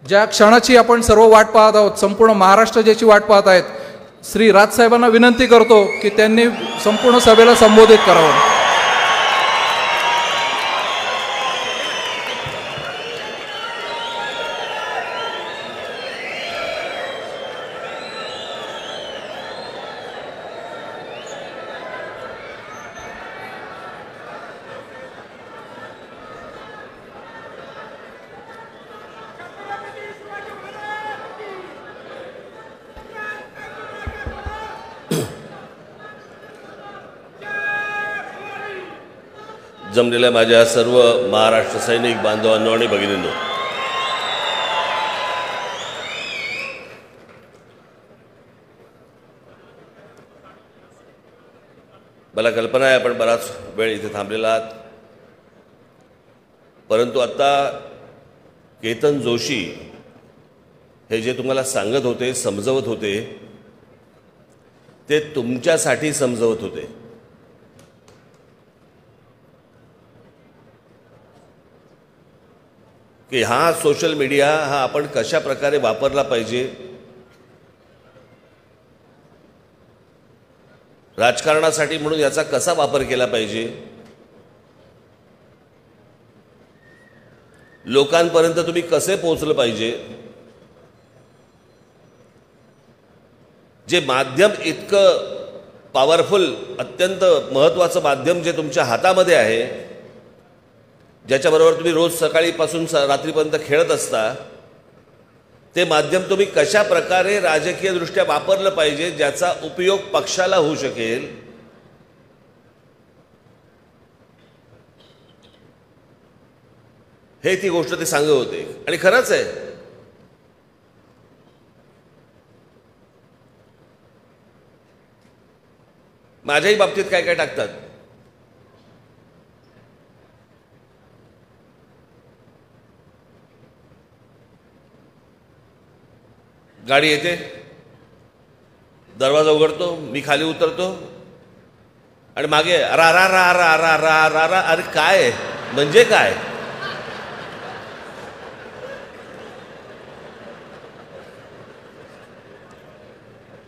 ज्या क्षणाची आपण सर्व वाट पाहत आहोत, संपूर्ण महाराष्ट्र ज्याची वाट पाहत आहेत, श्री राजसाहेबांना विनंती करतो की त्यांनी संपूर्ण सभेला संबोधित करावं. जमलेल्या माझ्या सर्व महाराष्ट्र सैनिक बांधवांनो आणि भगिनींनो, मला कल्पना आहे आपण बराच वेळ इथे थांबलेला आहात, परंतु आता केतन जोशी हे जे तुम्हाला सांगत होते, समजवत होते, ते तुमच्यासाठी समजवत होते. की हा सोशल मीडिया हा आपण कशा प्रकारे वापरला पाहिजे, राजकारणासाठी म्हणून याचा कसा वापर केला पाहिजे, लोकांपर्यंत तुम्ही कसे पोहोचलं पाहिजे. जे माध्यम इतकं पॉवरफुल, अत्यंत महत्त्वाचं माध्यम जे तुमच्या हातामध्ये आहे, ज्याच्याबरोबर तुम्ही रोज सकाळीपासून रात्रीपर्यंत खेळत असता, ते माध्यम तुम्ही कशा प्रकारे राजकीयदृष्ट्या वापरलं पाहिजे, ज्याचा उपयोग पक्षाला होऊ शकेल, हे ती गोष्ट ते सांगत होते. आणि खरंच आहे, माझ्याही बाबतीत काय काय टाकतात. गाडी येते, दरवाजा उघडतो, मी खाली उतरतो आणि मागे रा रा रा रा रा रा रा रा. अरे काय म्हणजे काय?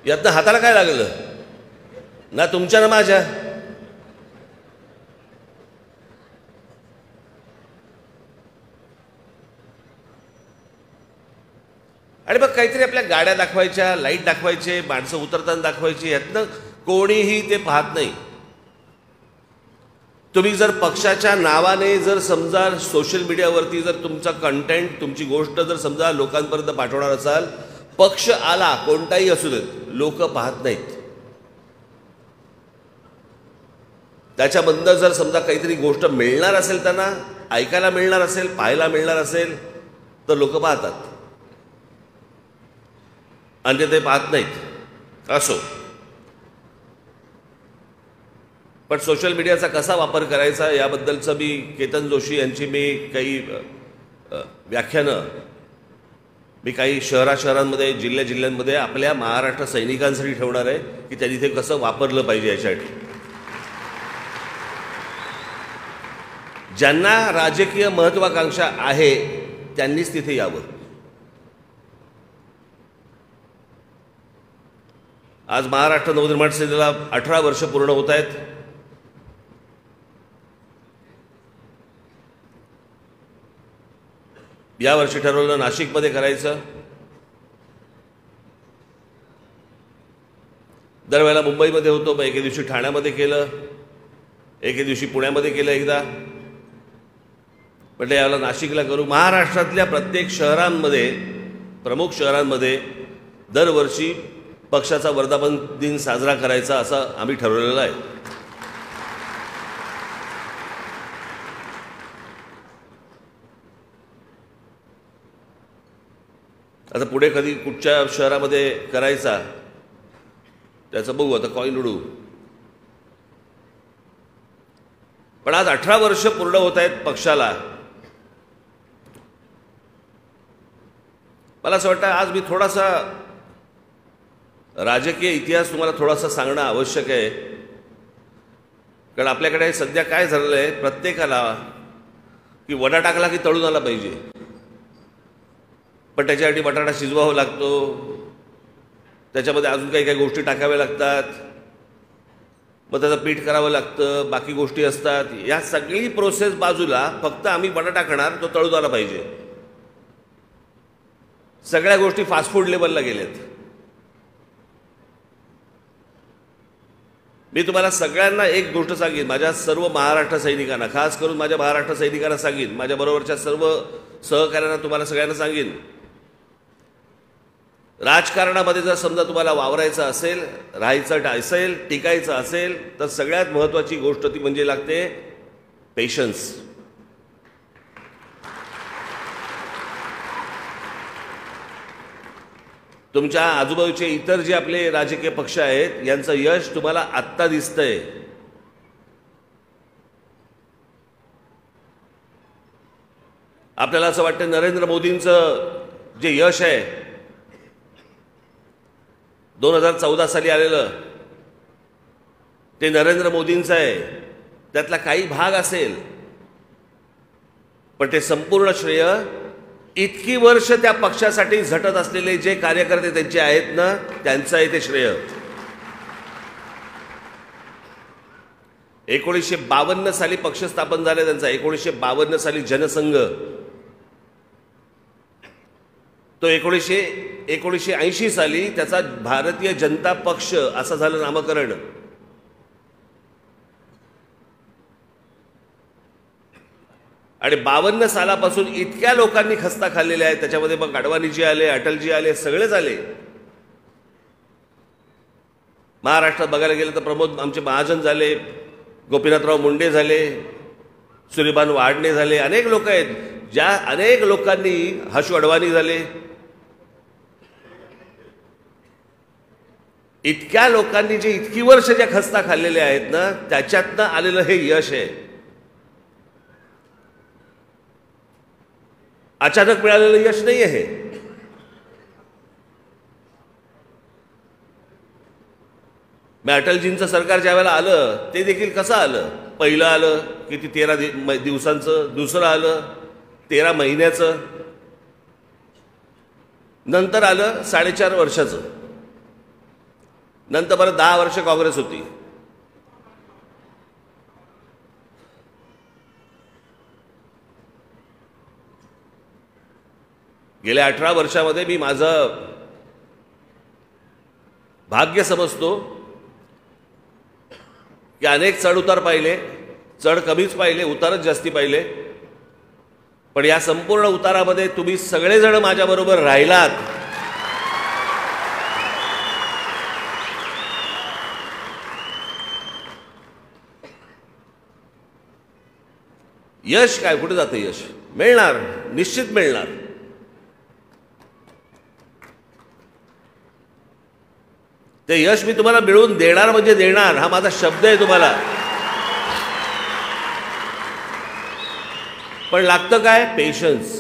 यातनं हाताला काय लागलं? ना तुमच्या ना माझ्या. आणि मग काहीतरी आपल्या गाड्या दाखवायच्या, लाईट दाखवायचे, माणसं उतरताना दाखवायची, यातनं कोणीही ते पाहत नाही. तुम्ही जर पक्षाच्या नावाने जर समजा सोशल मीडियावरती जर तुमचा कंटेंट, तुमची गोष्ट जर समजा लोकांपर्यंत पाठवणार असाल, पक्ष आला कोणताही असू देत, लोक पाहत नाहीत. त्याच्याबद्दल जर समजा काहीतरी गोष्ट मिळणार असेल, त्यांना ऐकायला मिळणार असेल, पाहायला मिळणार असेल, तर लोक पाहतात, आणि ते पाहत नाहीत. असो, पण सोशल मीडियाचा कसा वापर करायचा याबद्दलचं मी केतन जोशी यांची मी काही व्याख्यानं मी काही शहरांमध्ये, जिल्ह्यांमध्ये आपल्या महाराष्ट्र सैनिकांसाठी ठेवणार आहे, की त्यांनी ते कसं वापरलं पाहिजे यासाठी. ज्यांना राजकीय महत्त्वाकांक्षा आहे त्यांनीच तिथे यावं. आज महाराष्ट्र नवनिर्माण सेनेला 18 वर्ष पूर्ण होत आहेत. यावर्षी ठरवलं नाशिकमध्ये करायचं. दरवेळेला मुंबईमध्ये होतो, मग एके दिवशी ठाण्यामध्ये केलं, एके दिवशी पुण्यामध्ये केलं एकदा. म्हटलं याला नाशिकला करू. महाराष्ट्रातल्या प्रत्येक शहरांमध्ये, प्रमुख शहरांमध्ये दरवर्षी पक्षाचा वर्धापन दिन साजरा करायचा असं आम्ही ठरवलेलं आहे. आता पुढे कधी कुठच्या शहरामध्ये करायचा त्याचं बघू, आता कॉईन उडू. पण आज 18 वर्ष पूर्ण होत आहेत पक्षाला. मला असं वाटतं आज मी थोडासा राजकीय इतिहास तुम्हाला थोडासा सांगणं आवश्यक आहे. कारण आपल्याकडे सध्या काय झालेलं आहे, प्रत्येकाला की वडा टाकला की तळून आला पाहिजे. पण त्याच्यासाठी बटाटा शिजवावा लागतो, त्याच्यामध्ये अजून काही काही गोष्टी टाकाव्या लागतात, मग त्याचं पीठ करावं लागतं, बाकी गोष्टी असतात. या सगळी प्रोसेस बाजूला, फक्त आम्ही बटाटा खाणार, तो तळून आला पाहिजे. सगळ्या गोष्टी फास्ट फूड लेवलला गेल्यात. मी तुम्हाला सगळ्यांना एक गोष्ट सांगेन, माझ्या सर्व महाराष्ट्र सैनिकांना, खास करून माझ्या महाराष्ट्र सैनिकांना सांगेन, माझ्या बरोबरच्या सर्व सहकार्यांना, तुम्हाला सगळ्यांना सांगेन, राजकारणामध्ये जर समजा तुम्हाला वावरायचं असेल, राहायचं असेल, टिकायचं असेल, तर सगळ्यात महत्त्वाची गोष्ट ती म्हणजे लागते पेशन्स. तुमच्या आजूबाजूचे इतर जे आपले राजकीय पक्ष आहेत, यांचं यश तुम्हाला आत्ता दिसतंय. आपल्याला असं वाटतं नरेंद्र मोदींचं जे यश आहे 2014 साली आलेलं, ते नरेंद्र मोदींचं आहे, त्यातला काही भाग असेल, पण ते संपूर्ण श्रेय इतकी वर्ष त्या पक्षासाठी झटत असलेले जे कार्यकर्ते त्यांचे आहेत ना, त्यांचं आहे ते श्रेय. 1952 साली पक्ष स्थापन झाले त्यांचा, 1952 साली जनसंघ, तो 1980 साली त्याचा भारतीय जनता पक्ष असं झालं नामकरण. आणि 52 सालापासून इतक्या लोकांनी खस्ता खाल्लेल्या आहेत. त्याच्यामध्ये मग अडवाणीजी आले, अटलजी आले, सगळेच आले. महाराष्ट्रात बघायला गेलं तर प्रमोद आमचे महाजन झाले, गोपीनाथराव मुंडे झाले, सूर्यभान वाडणे झाले, अनेक लोक आहेत. ज्या अनेक लोकांनी, हर्ष अडवाणी झाले, इतक्या लोकांनी जे इतकी वर्ष ज्या खस्ता खाल्लेल्या आहेत ना, त्याच्यातनं आलेलं हे यश आहे. अचानक मिळालेलं यश नाही आहे. मग अटलजींचं सरकार ज्या वेळेला आलं, ते देखील कसं आलं? पहिलं आलं किती 13 दिवसांचं, दुसरं आलं 13 महिन्याचं, नंतर आलं 4.5 वर्षाचं, नंतर परत 10 वर्ष काँग्रेस होती. गेल्या 18 वर्षामध्ये मी माझं भाग्य समजतो की अनेक चढ उतार पाहिले, चढ कमीच पाहिले, उतारच जास्ती पाहिले, पण या संपूर्ण उतारामध्ये तुम्ही सगळेजण माझ्याबरोबर राहिलात. यश काय, कुठे जातं यश? मिळणार, निश्चित मिळणार. ते यश मी तुम्हाला मिळवून देणार म्हणजे देणार, हा माझा शब्द आहे तुम्हाला. पण लागतं काय? पेशन्स.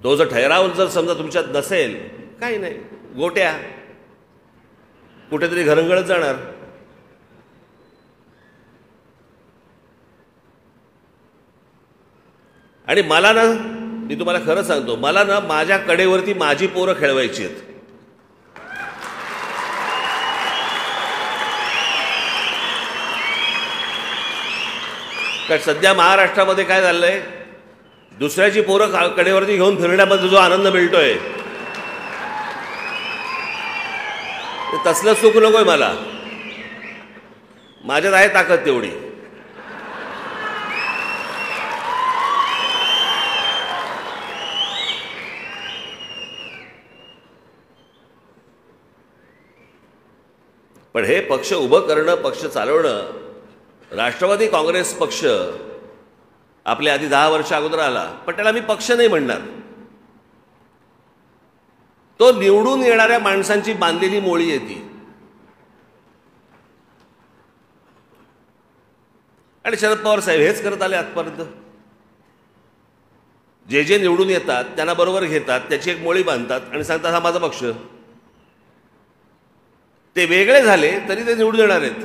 तो जर ठहराव जर समजा तुमच्यात नसेल, काही नाही, गोट्या कुठेतरी घरंगळत जाणार. आणि मला ना, मी तुम्हाला खरं सांगतो, मला ना माझ्या कडेवरती माझी पोरं खेळवायची आहेत. कारण सध्या महाराष्ट्रामध्ये काय झालंय, दुसऱ्याची पोरं कडेवरती घेऊन फिरण्यामध्ये जो आनंद मिळतोय, तसलं सुख नकोय मला. माझ्यात आहे ताकद तेवढी. पण हे पक्ष उभं करणं, पक्ष चालवणं, राष्ट्रवादी काँग्रेस पक्ष आपल्या आधी 10 वर्ष अगोदर आला, पण त्याला मी पक्ष नाही म्हणणार. तो निवडून येणाऱ्या माणसांची बांधलेली मोळी आहे ती. आणि शरद पवार साहेब हेच करत आले आजपर्यंत. जे जे निवडून येतात त्यांना बरोबर घेतात, त्याची एक मोळी बांधतात आणि सांगतात हा माझा पक्ष. ते वेगळे झाले तरी ते निवडून येणार आहेत.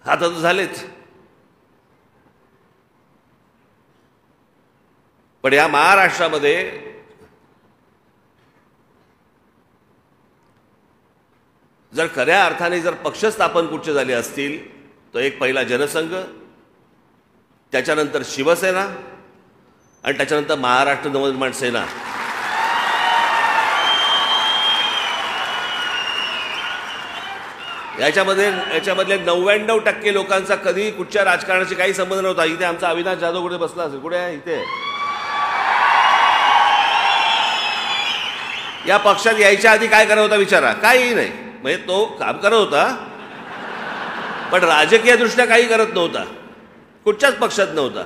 आता तर झालेच. पण या महाराष्ट्रामध्ये जर खऱ्या अर्थाने जर पक्ष स्थापन कुठचे झाले असतील तर एक पहिला जनसंघ, त्याच्यानंतर शिवसेना आणि त्याच्यानंतर महाराष्ट्र नवनिर्माण सेना. याच्यामधले 99% लोकांचा कधी कुठच्या राजकारणाशी काही संबंध नव्हता. इथे आमचा अविनाश जाधव कुठे बसला असेल, कुठे आहे? इथे. या पक्षात यायच्या आधी काय करत होता विचारा? काही नाही. म्हणजे तो काम करत होता पण राजकीय दृष्ट्या काही करत नव्हता, कुठच्याच पक्षात नव्हता.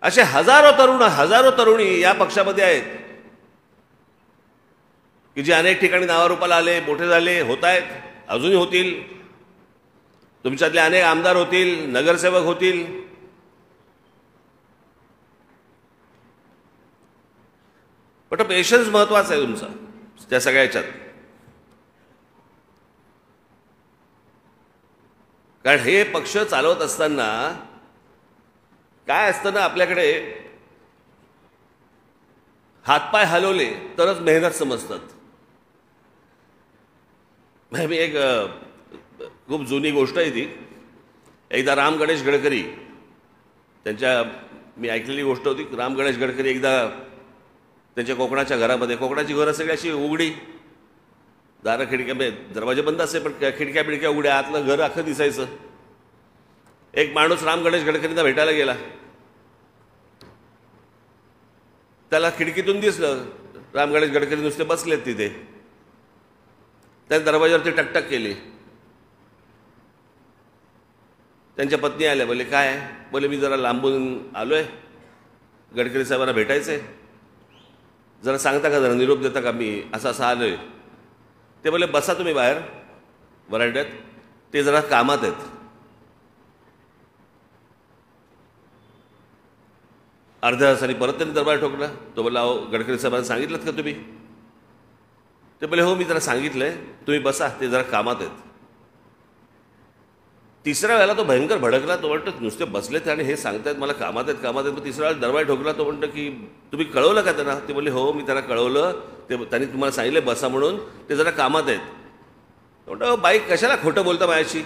असे हजारो तरुणी या पक्षामध्ये आहेत की जे अनेक ठिकाणी नावारूपाला आले, मोठे झाले, होत आहेत, अजूनही होतील. तुमच्यातले अनेक आमदार होतील, नगरसेवक होतील. पण पेशन्स महत्वाचा आहे तुमचा त्या सगळ्याच्यात. कारण हे पक्ष चालवत असताना काय असतं ना, आपल्याकडे हातपाय हलवले तरच मेहनत समजतात. मी एक खूप जुनी गोष्ट आहे ती. एकदा राम गणेश गडकरी त्यांच्या, मी ऐकलेली गोष्ट होती. राम गणेश गडकरी एकदा त्यांच्या कोकणाच्या घरामध्ये, कोकणाची घरं सगळी अशी उघडी, दारं खिडक्या, दरवाजे बंद असे पण खिडक्या बिडक्या उघड्या, आतलं घर अख्खं दिसायचं. एक माणूस राम गणेश गडकरींना भेटायला गेला. त्याला खिडकीतून दिसलं राम गणेश गडकरी नुसते बसलेत तिथे. त्याने दरवाजावरती टकटक केली. त्यांच्या पत्नी आल्या. बोले काय? बोले मी जरा लांबून आलोय, गडकरी साहेबांना भेटायचंय, जरा सांगता का, जरा निरोप देता का, मी असं आलोय. ते बोले बसा तुम्ही बाहेर वरांड्यात, ते जरा कामात आहेत. अर्ध्या तासाने परत त्यांनी दरबार ठोकला. तो बोला अहो गडकरी साहेबांना सांगितलं का तुम्ही? ते बोले हो मी जरा सांगितलंय, तुम्ही बसा, ते जरा कामात आहेत. तिसऱ्या वेळेला तो भयंकर भडकला. तो म्हणतो नुसते बसलेत आणि हे सांगतायत मला कामात आहेत. मग तिसऱ्या वेळेला दरबार ठोकला. तो म्हणतो की तुम्ही कळवलं का त्यांना? ते बोलले हो मी त्यांना कळवलं, ते त्यांनी तुम्हाला सांगितलं बसा म्हणून, ते जरा कामात आहेत. म्हणतो बाईक कशाला खोटं बोलता माझ्याशी?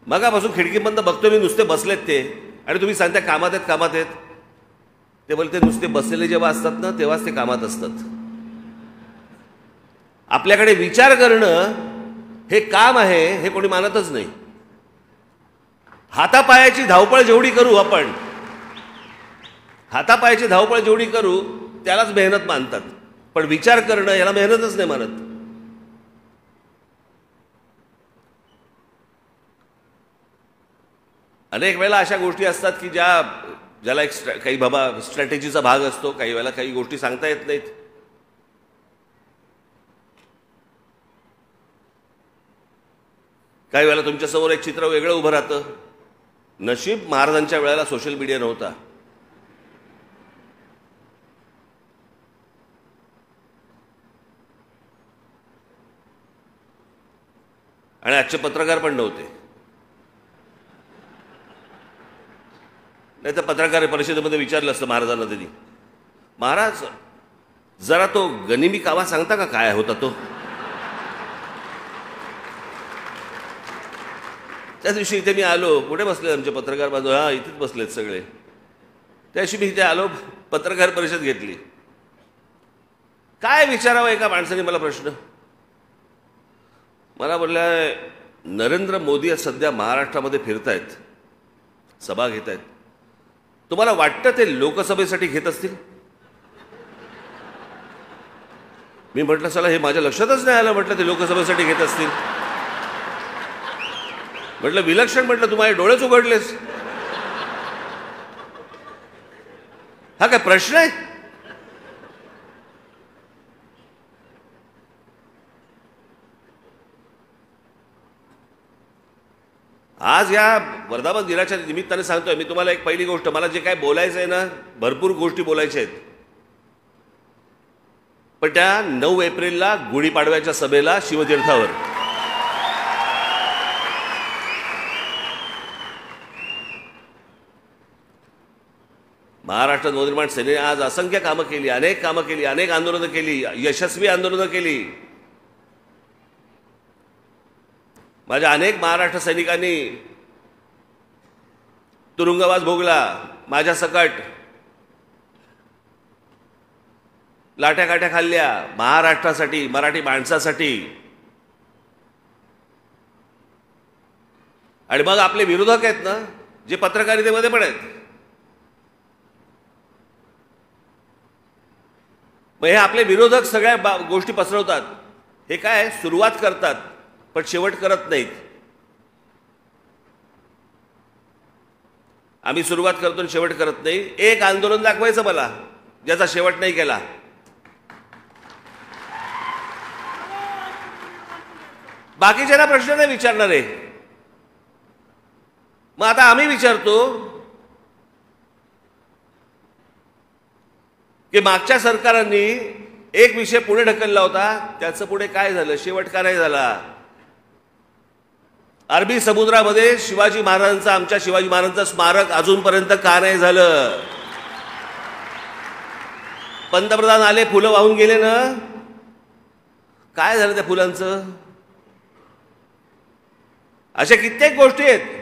मगापासून खिडकीबंद बघतो मी, नुसते बसलेत ते, आणि तुम्ही सांगता कामात आहेत. ते बोलते नुसते बसलेले जेव्हा असतात ना तेव्हाच ते कामात असतात. आपल्याकडे विचार करणं हे काम आहे हे कोणी मानतच नाही. हातापायाची धावपळ जेवढी करू आपण, हातापायाची धावपळ जेवढी करू त्यालाच मेहनत मानतात. पण विचार करणं याला मेहनतच नाही मानत. अनेक वेळेला अशा गोष्टी असतात की ज्याला एक काही बाबा स्ट्रॅटेजीचा भाग असतो. काही वेळेला काही गोष्टी सांगता येत नाहीत. काही वेळेला तुमच्यासमोर एक चित्र वेगळं उभं राहतं. नशीब महाराजांच्या वेळेला सोशल मीडिया नव्हता. आणि आजचे पत्रकार पण नव्हते. नाही तर पत्रकार परिषदेमध्ये विचारलं असतं महाराजांना त्यांनी, महाराज जरा तो गनिमी कावा सांगता का काय होता तो? त्या दिवशी इथे मी आलो. कुठे बसले आमचे पत्रकार बांधव? हा इथेच बसलेत सगळे. त्या दिवशी मी इथे आलो, पत्रकार परिषद घेतली. काय विचारावं एका माणसाने मला प्रश्न. मला बोलला नरेंद्र मोदी सध्या महाराष्ट्रामध्ये फिरतायत, सभा घेत आहेत, तुम्हाला वाटतं ते लोकसभेसाठी घेत असतील? मी म्हटलं चला हे माझ्या लक्षातच नाही आलं, म्हटलं ते लोकसभेसाठी घेत असतील. म्हटलं विलक्षण, म्हटलं तुम्हाला डोळेच उघडलेस. हा काय प्रश्न आहे? आज या वर्धापन दिनाच्या निमित्ताने सांगतोय मी तुम्हाला एक पहिली गोष्ट. मला जे काय बोलायचं आहे ना, भरपूर गोष्टी बोलायच्या आहेत, पण त्या 9 एप्रिलला गुढीपाडव्याच्या सभेला शिवतीर्थावर महाराष्ट्र नवनिर्माण सेनेने आज असंख्य कामं केली, अनेक कामं केली, अनेक आंदोलनं केली, यशस्वी आंदोलनं केली. माझ्या अनेक महाराष्ट्र सैनिकांनी तुरुंगवास भोगला, माझ्या सकट लाट्या काठ्या खाल्ल्या महाराष्ट्रासाठी, मराठी माणसासाठी. आणि मग आपले विरोधक आहेत ना, जे पत्रकारितेमध्ये पण आहेत, मग हे आपले विरोधक सगळ्या गोष्टी पसरवतात. हे काय सुरुवात करतात पण शेवट करत नाहीत. आम्ही सुरुवात करतो आणि शेवट करत नाही. एक आंदोलन दाखवायचं मला ज्याचा शेवट नाही केला. बाकीच्यांना प्रश्न नाही विचारणारे. मग आता आम्ही विचारतो की मागच्या सरकारांनी एक विषय पुढे ढकलला होता, त्याचं पुढे काय झालं, शेवट का नाही झाला? अरबी समुद्रामध्ये शिवाजी महाराजांचं, आमच्या शिवाजी महाराजांचं स्मारक अजूनपर्यंत का नाही झालं? पंतप्रधान आले, फुलं वाहून गेले ना, काय झालं त्या फुलांचं? अशा कित्येक गोष्टी आहेत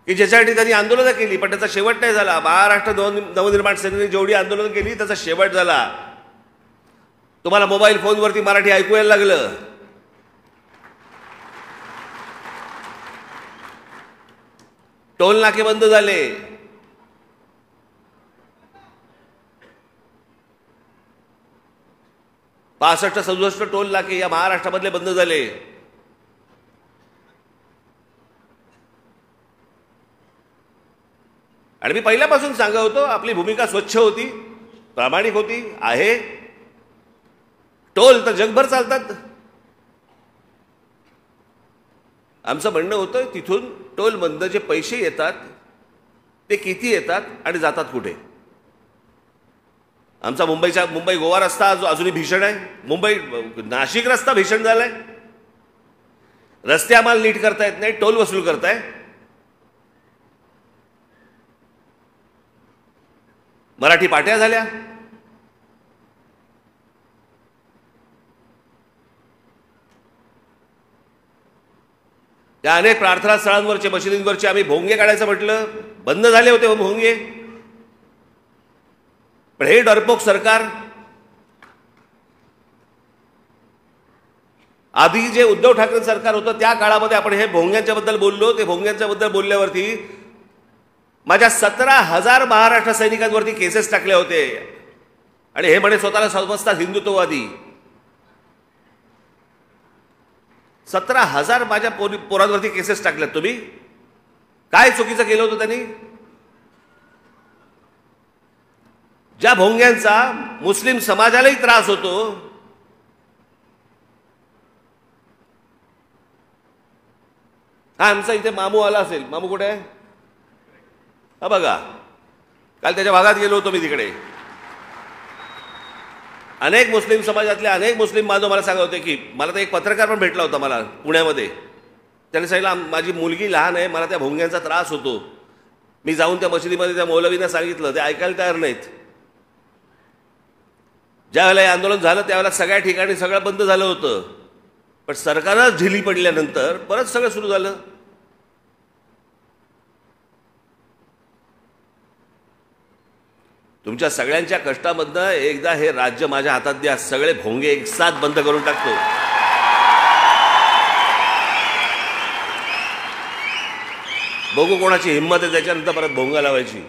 की ज्याच्यासाठी त्यांनी आंदोलनं केली पण त्याचा शेवट नाही झाला. महाराष्ट्र नवनिर्माण सेनेने जेवढी आंदोलन केली त्याचा शेवट झाला. तुम्हाला मोबाईल फोनवरती मराठी ऐकू यायला लागलं. टोल नाके बंद झाले. पासष्ट 67 टोल नाके या महाराष्ट्रामधले बंद झाले. आणि मी पहिल्यापासून सांगत होतो आपली भूमिका स्वच्छ होती, प्रामाणिक होती, आहे. टोल तर जगभर चालतात. आमचं म्हणणं होतं तिथून टोलमधनं जे पैसे येतात ते किती येतात आणि जातात कुठे. आमचा मुंबई गोवा रस्ता अजूनही भीषण आहे. मुंबई नाशिक रस्ता भीषण झालाय. रस्ते आम्हाला नीट करता येत नाही, टोल वसूल करताय. मराठी पाट्या झाल्या. त्या अनेक प्रार्थना स्थळांवरचे, मशिदींवरचे आम्ही भोंगे काढायचं म्हटलं, बंद झाले होते भोंगे. पण हे डरपोक सरकार, आधी जे उद्धव ठाकरे सरकार होतं त्या काळामध्ये आपण हे भोंग्यांच्या बद्दल बोललो. ते भोंग्यांच्या बद्दल बोलल्यावरती माझ्या 17,000 महाराष्ट्र सैनिकांवरती केसेस टाकले होते. आणि हे म्हणे स्वतःला समजतात हिंदुत्ववादी. 17,000 माझ्या पोरांवरती केसेस टाकल्यात. तुम्ही काय चुकीचं केलं होतं त्यांनी? ज्या भोंग्यांचा मुस्लिम समाजालाही त्रास होतो, हा आमचा इथे मामू आला असेल. मामू कुठे आहे? हा बघा, काल त्याच्या भागात गेलो होतो मी. तिकडे अनेक मुस्लिम समाजातले अनेक मुस्लिम बांधव मला सांगत होते की मला तर एक पत्रकार पण भेटला होता मला पुण्यामध्ये. त्याने सांगितलं माझी मुलगी लहान आहे, मला त्या भोंग्यांचा त्रास होतो. मी जाऊन त्या मशिदीमध्ये त्या मौलवींना सांगितलं, ते ऐकायला तयार नाहीत. ज्यावेळेला हे आंदोलन झालं त्यावेळेला सगळ्या ठिकाणी सगळं बंद झालं होतं. पण सरकारच ढिली पडल्यानंतर परत सगळं सुरू झालं. तुमच्या सगळ्यांच्या कष्टामधनं एकदा हे राज्य माझ्या हातात द्या, सगळे भोंगे एक साथ बंद करून टाकतो. बघू कोणाची हिंमत आहे त्याच्यानंतर परत भोंगा लावायची.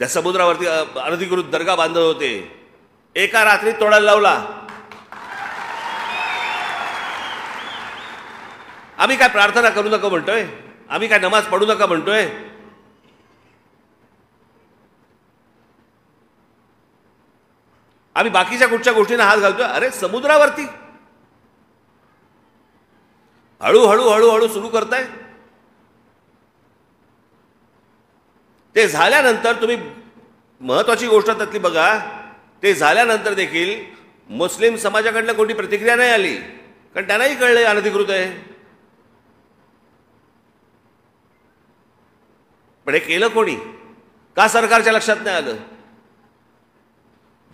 त्या समुद्रावरती अनधिकृत दर्गा बांधत होते. एका रात्रीत तोडायला लावला. आम्ही काय प्रार्थना करू नका म्हणतोय? आम्ही काय नमाज पढू नका म्हणतोय? आम्ही बाकीच्या कुठच्या गोष्टींना हात घालतोय? अरे समुद्रावरती हळूहळू हळूहळू सुरू करताय. ते झाल्यानंतर तुम्ही महत्वाची गोष्ट त्यातली बघा, ते झाल्यानंतर देखील मुस्लिम समाजाकडनं कोणती प्रतिक्रिया नाही आली, कारण त्यांनाही कळलं अनधिकृत आहे. पण हे केलं कोणी? का सरकारच्या लक्षात नाही आलं?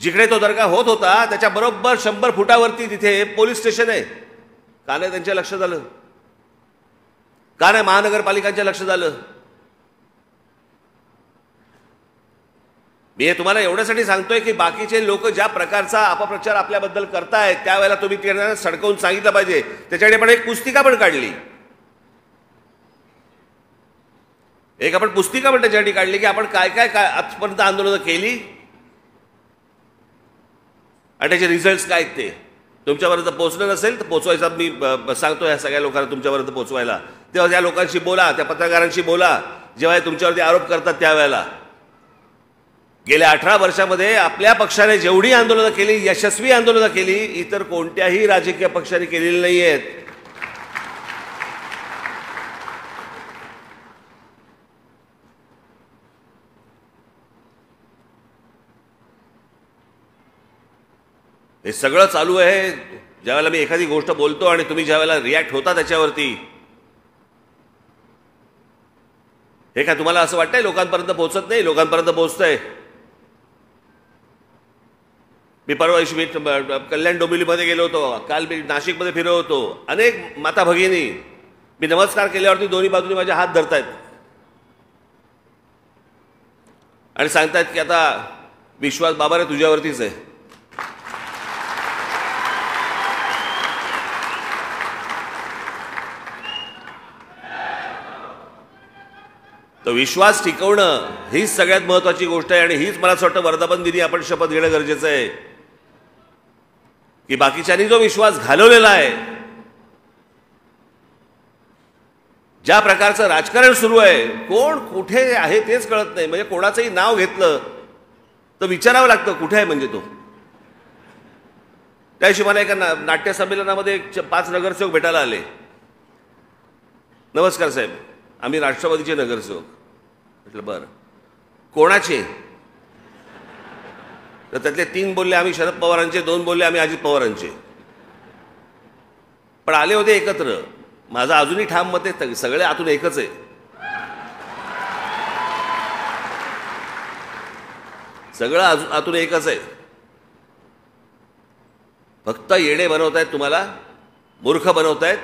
जिकडे तो दर्गा होत होता त्याच्या बरोबर 100 फुटावरती तिथे पोलीस स्टेशन आहे. का नाही त्यांच्या लक्षात आलं? का नाही महानगरपालिकांच्या लक्षात आलं? मी हे तुम्हाला एवढ्यासाठी सांगतोय की बाकीचे लोक ज्या प्रकारचा अपप्रचार आपल्याबद्दल करतायत त्यावेळेला तुम्ही त्यांना सडकवून सांगितलं पाहिजे. त्याच्याकडे आपण एक पुस्तिका पण काढली, आपण पुस्तिका पण त्याच्यासाठी काढली की आपण काय काय काय आजपर्यंत आंदोलनं केली आणि त्याचे रिझल्ट काय आहेत ते तुमच्यापर्यंत पोहोचलं नसेल तर पोहोचवायचा मी सांगतो ह्या सगळ्या लोकांना तुमच्यापर्यंत पोहोचवायला. तेव्हा त्या लोकांशी बोला, त्या पत्रकारांशी बोला जेव्हा तुमच्यावरती आरोप करतात त्यावेळेला. गेल्या 18 वर्षामध्ये आपल्या पक्षाने जेवढी आंदोलनं केली, यशस्वी आंदोलनं केली, इतर कोणत्याही राजकीय पक्षाने केलेली नाही आहेत. हे सगळं चालू आहे ज्यावेळेला मी एखादी गोष्ट बोलतो आणि तुम्ही ज्यावेळेला रिॲक्ट होता त्याच्यावरती. हे काय तुम्हाला असं वाटतंय लोकांपर्यंत पोहोचत नाही? लोकांपर्यंत पोहोचतंय. मी परवा दिवशी मी कल्याण डोंबिवलीमध्ये गेलो होतो, काल मी नाशिकमध्ये फिरलो होतो. अनेक माता भगिनी मी नमस्कार केल्यावरती दोन्ही बाजूनी माझे हात धरतायत आणि सांगतायत की आता विश्वास बाबा रे तुझ्यावरतीच आहे. तो विश्वास टिकवणं हीच सगळ्यात महत्त्वाची गोष्ट आहे आणि हीच मला असं वाटतं वर्धापन दिनी आपण शपथ घेणं गरजेचं आहे की बाकीच्यांनी जो विश्वास घालवलेला आहे, ज्या प्रकारचं राजकारण सुरू आहे, कोण कुठे आहे तेच कळत नाही. म्हणजे कोणाचंही नाव घेतलं तर विचारावं लागतं कुठे आहे म्हणजे तो. त्याशी मला एका नाट्य संमेलनामध्ये 5 नगरसेवक भेटायला आले. नमस्कार साहेब, आम्ही राष्ट्रवादीचे नगरसेवक. म्हटलं बरं, कोणाचे? तर त्यातले 3 बोलले आम्ही शरद पवारांचे, 2 बोलले आम्ही अजित पवारांचे. पण आले होते एकत्र. माझं अजूनही ठाम मत आहे सगळे आतून एकच आहे. सगळं आतून एकच आहे. फक्त येडे बनवतायत, तुम्हाला मूर्ख बनवतायत.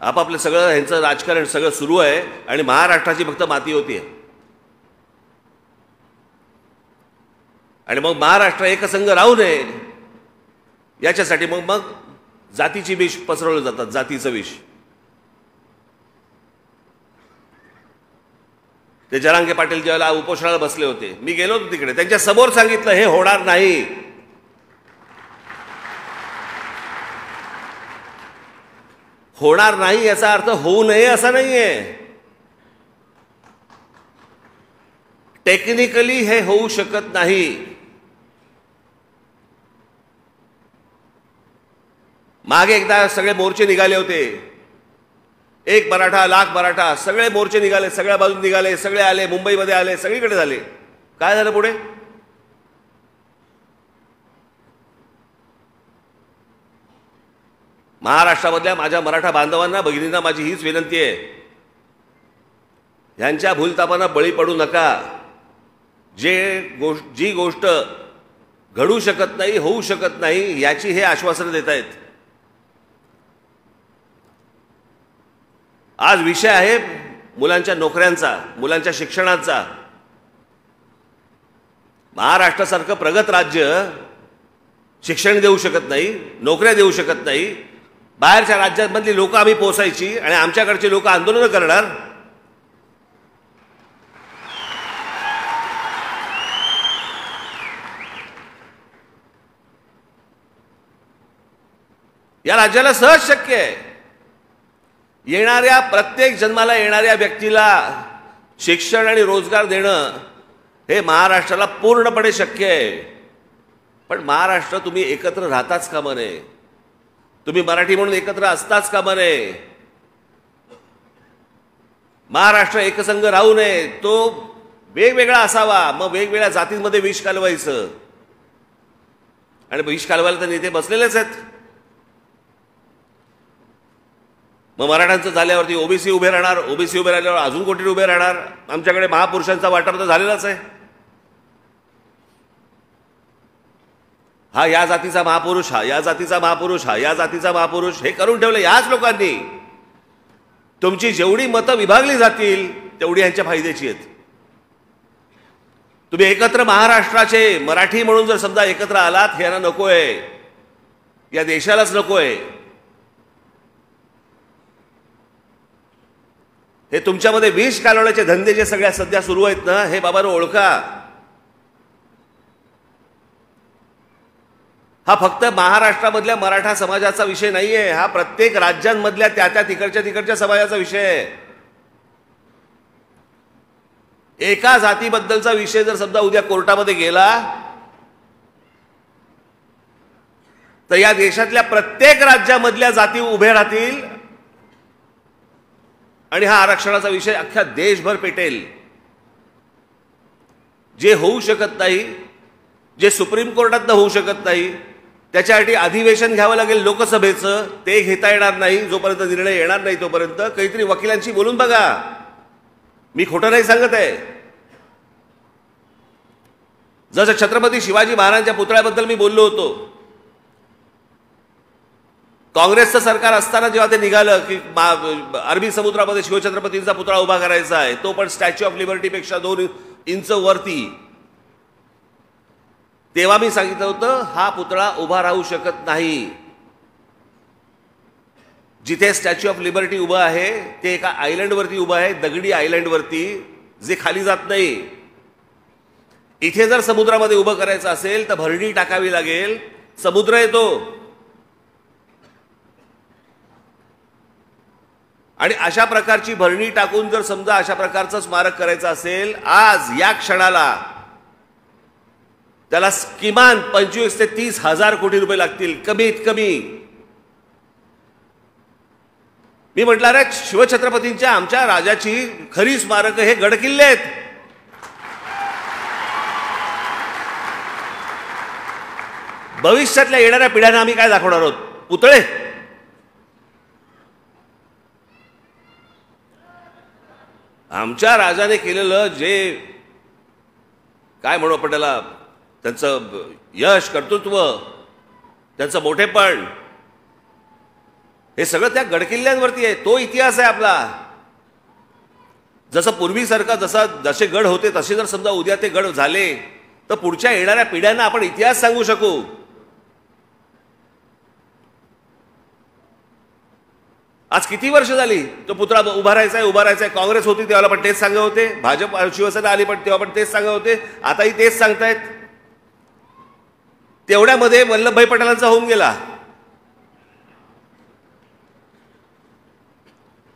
आपापलं सगळं ह्यांचं राजकारण सगळं सुरू आहे आणि महाराष्ट्राची फक्त माती होती आहे. आणि मग महाराष्ट्र एकसंघ राहू नये याच्यासाठी मग जातीची विष पसरवलं जातात, जातीचं विष. ते जरांगे पाटील ज्यावेळेला उपोषणाला बसले होते, मी गेलो होतो तिकडे, त्यांच्या समोर सांगितलं हे होणार नाही. होणार नाही याचा अर्थ होऊ नये असा नाहीये. टेक्निकली हे होऊ शकत नाही. मागे एकदा सगळे मोर्चे निघाले होते, 1 मराठा लाख मराठा, सगळे मोर्चे निघाले, सगळ्या बाजून निघाले, सगळे आले, मुंबईमध्ये आले, सगळीकडे झाले. काय झालं पुढे? महाराष्ट्रामधल्या माझ्या मराठा बांधवांना, भगिनींना माझी हीच विनंती आहे, ह्यांच्या भूलतापांना बळी पडू नका. जी गोष्ट घडू शकत नाही, होऊ शकत नाही, याची हे आश्वासन देत आहेत. आज विषय आहे मुलांच्या नोकऱ्यांचा, मुलांच्या शिक्षणाचा. महाराष्ट्रासारखं प्रगत राज्य शिक्षण देऊ शकत नाही, नोकऱ्या देऊ शकत नाही. बाहेरच्या राज्यांमधली लोक आम्ही पोसायची आणि आमच्याकडचे लोक आंदोलन करणार. या राज्याला सहज शक्य आहे. येणाऱ्या प्रत्येक जन्माला येणाऱ्या व्यक्तीला शिक्षण आणि रोजगार देणं हे महाराष्ट्राला पूर्णपणे शक्य आहे. पण महाराष्ट्र तुम्ही एकत्र राहताच कामा नये, तुम्ही मराठी म्हणून एकत्र असताच कामा नये. महाराष्ट्र एकसंघ राहू नये, तो वेगवेगळा असावा. मग वेगवेगळ्या जातींमध्ये विष कालवायचं. आणि विष कालवायला तर नेते बसलेलेच आहेत. मग मराठ्यांचं झाल्यावरती ओबीसी उभे राहणार, ओबीसी उभे राहिल्यावर अजून कोटी उभे राहणार. आमच्याकडे महापुरुषांचा वाटा तर झालेलाच आहे. हा या जातीचा महापुरुष, हा या जातीचा महापुरुष, हा या जातीचा महापुरुष, हे करून ठेवलं याच लोकांनी. तुमची जेवढी मतं विभागली जातील तेवढी यांच्या फायद्याची आहेत. तुम्ही एकत्र महाराष्ट्राचे मराठी म्हणून जर समजा एकत्र आलात, हे यांना नकोय, या देशालाच नकोय. हे तुमच्यामध्ये विष कालवण्याचे धंदे जे सगळ्या सध्या सुरू आहेत ना, हे बाबांनो ओळखा. हा फक्त महाराष्ट्रामधल्या मराठा समाजाचा विषय नाहीये, हा प्रत्येक राज्यांमधल्या त्या तिकडच्या समाजाचा विषय आहे. एका जातीबद्दलचा विषय जर समजा उद्या कोर्टामध्ये गेला तर या देशातल्या प्रत्येक राज्यामधल्या जाती उभे राहतील आणि हा आरक्षणाचा विषय अख्ख्या देशभर पेटेल. जे होऊ शकत नाही, जे सुप्रीम कोर्टातनं होऊ शकत नाही, त्याच्यासाठी अधिवेशन घ्यावं लागेल लोकसभेचं, ते घेता येणार नाही जोपर्यंत निर्णय येणार नाही तोपर्यंत. काहीतरी वकिलांशी बोलून बघा, मी खोटं नाही सांगत आहे. जसं छत्रपती शिवाजी महाराजांच्या पुतळ्याबद्दल मी बोललो होतो, काँग्रेसचं सरकार असताना जेव्हा ते निघालं की अरबी समुद्रामध्ये शिवछत्रपतींचा पुतळा उभा करायचा आहे, तो पण स्टॅच्यू ऑफ लिबर्टीपेक्षा 2 इंच वरती, तेव्हा मी सांगितलं होतं हा पुतळा उभा राहू शकत नाही. जिथे स्टॅच्यू ऑफ लिबर्टी उभं आहे ते एका आयलंडवरती उभं आहे, दगडी आयलंडवरती, जे खाली जात नाही. इथे जर समुद्रामध्ये उभं करायचं असेल तर भरणी टाकावी लागेल, समुद्र येतो. आणि अशा प्रकारची भरणी टाकून जर समजा अशा प्रकारचं स्मारक करायचं असेल आज या क्षणाला, त्याला किमान 25 ते 30 हजार कोटी रुपये लागतील कमीत कमी. मी म्हटलं रे, शिवछत्रपतींच्या आमच्या राजाची खरी स्मारक हे गडकिल्ले आहेत. भविष्यातल्या येणाऱ्या पिढ्यांना आम्ही काय दाखवणार आहोत? पुतळे. आमच्या राजाने केलेलं जे काय म्हणू आपण त्याला, त्यांचं यश, कर्तृत्व, त्यांचं मोठेपण, हे सगळं त्या गडकिल्ल्यांवरती आहे. तो इतिहास आहे आपला. जसं पूर्वीसारखा जसे गड होते तसे जर समजा उद्या ते गड झाले तर पुढच्या येणाऱ्या पिढ्यांना आपण इतिहास सांगू शकू. आज किती वर्ष झाली तो पुतळा उभा राहायचा. काँग्रेस होती तेव्हा पण तेच सांगत होते, भाजप शिवसेना आली पण तेव्हा पण तेच सांगत होते, आताही तेच सांगतायत. तेवढ्यामध्ये वल्लभभाई पटेलांचा होऊन गेला,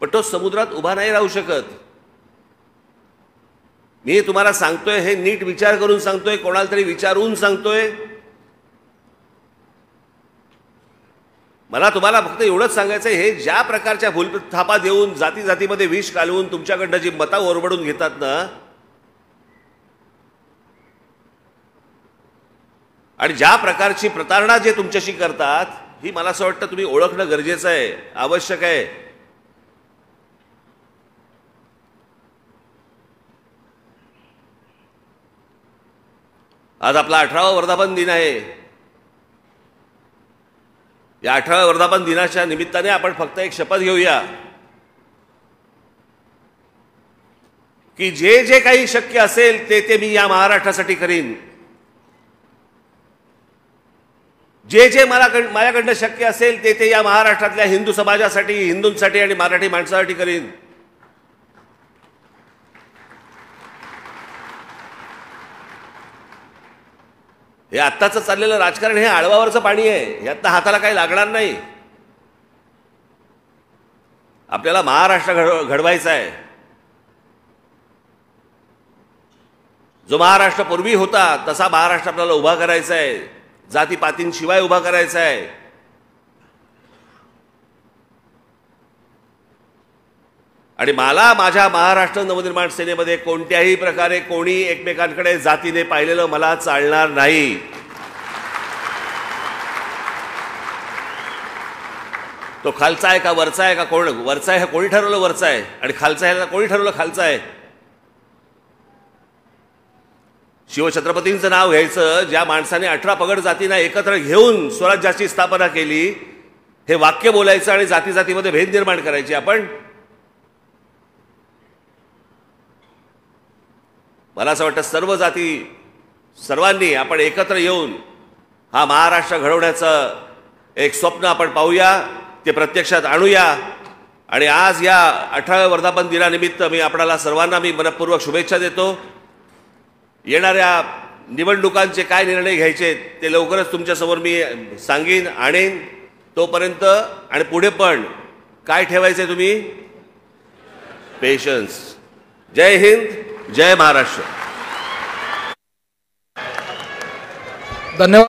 पण तो समुद्रात उभा नाही राहू शकत. मी तुम्हाला सांगतोय, हे नीट विचार करून सांगतोय, कोणाला तरी विचारून सांगतोय. मला तुम्हाला फक्त एवढंच सांगायचं आहे, हे ज्या प्रकारच्या भूलथापा देऊन जातीमध्ये विष कालवून तुमच्याकडनं जी मतं ओरबडून घेतात ना, आणि ज्या प्रकारची प्रतारणा जे तुमच्याशी करतात, ही मला असं वाटतं तुम्ही ओळखणं गरजेचं आहे, आवश्यक आहे. आज आपला 18वा वर्धापन दिन आहे. या 18व्या वर्धापन दिनाच्या निमित्ताने आपण फक्त एक शपथ घेऊया की जे जे काही शक्य असेल ते मी या महाराष्ट्रासाठी करीन. जे जे माझ्याकडनं शक्य असेल ते या महाराष्ट्रातल्या हिंदू समाजासाठी, हिंदूंसाठी आणि मराठी माणसासाठी करीन. हे आत्ताचं चाललेलं राजकारण हे आळवावरचं पाणी आहे, यातनं हाताला काही लागणार नाही. आपल्याला महाराष्ट्र घडवायचा आहे. जो महाराष्ट्र पूर्वी होता तसा महाराष्ट्र आपल्याला उभा करायचा आहे, जातीपातींशिवाय उभा करायचा आहे. आणि मला माझ्या महाराष्ट्र नवनिर्माण सेनेमध्ये कोणत्याही प्रकारे कोणी एकमेकांकडे जातीने पाहिलेलं मला चालणार नाही. तो खालचा आहे का वरचा आहे का कोण वरचा आहे कोणी ठरवलं वरचा आहे आणि खालचा आहे कोणी ठरवलं खालचा आहे. शिवछत्रपतींचं नाव घ्यायचं ज्या माणसाने 18 पगड जातींना एकत्र घेऊन स्वराज्याची स्थापना केली, हे वाक्य बोलायचं आणि जाती जातीमध्ये भेद निर्माण करायची. आपण मला असं वाटतं सर्व जाती सर्वांनी आपण एकत्र येऊन हा महाराष्ट्र घडवण्याचं एक स्वप्न आपण पाहूया, ते प्रत्यक्षात आणूया. आणि आज या 18व्या वर्धापन दिनानिमित्त मी आपणाला सर्वांना मनपूर्वक शुभेच्छा देतो. येणाऱ्या निवडणुकांचे काय निर्णय घ्यायचे ते लवकरच तुमच्यासमोर मी सांगीन आणेन. तोपर्यंत आणि पुढे पण काय ठेवायचे तुम्ही? पेशन्स. जय हिंद, जय महाराष्ट्र. धन्यवाद.